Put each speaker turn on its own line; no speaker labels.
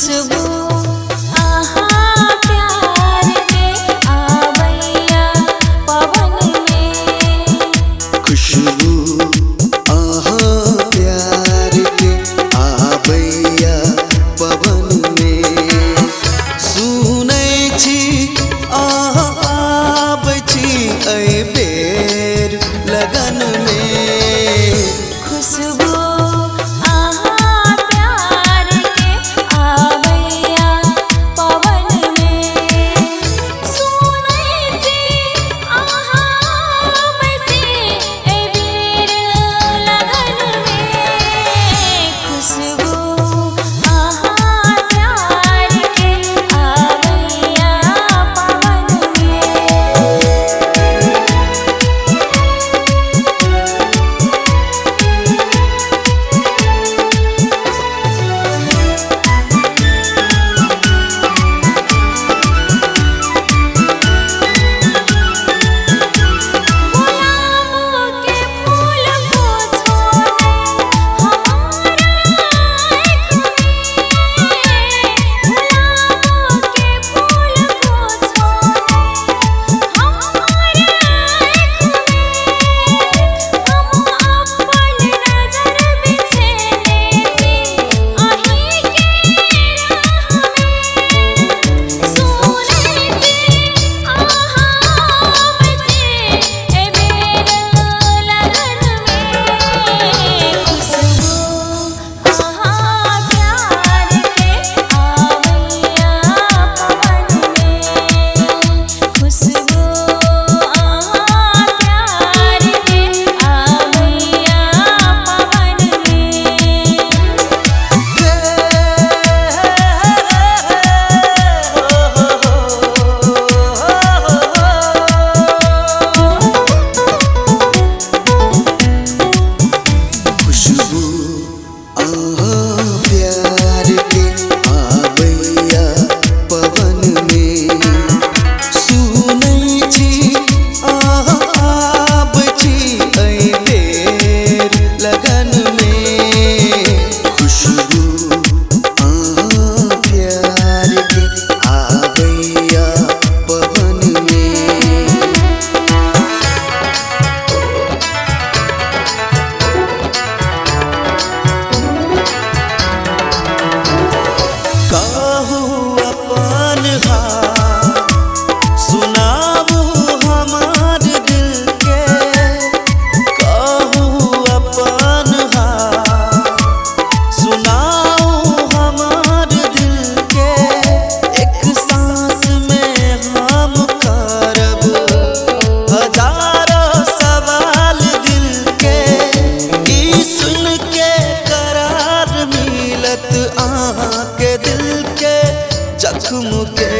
खुशबू आहा प्यार के आवैया पवन में।
खुशबू आहा प्यार के आवैया पवन में। सुनै छी आहा आबै छी एहि बेर लगन में।
खुशबू आहा प्यार के आवैया पवन में। सुनै छी आहा बैसी ए बेर लगन में। खुशबू आहा प्यार के आवैया पवन में।
आहा के दिल के जख्म के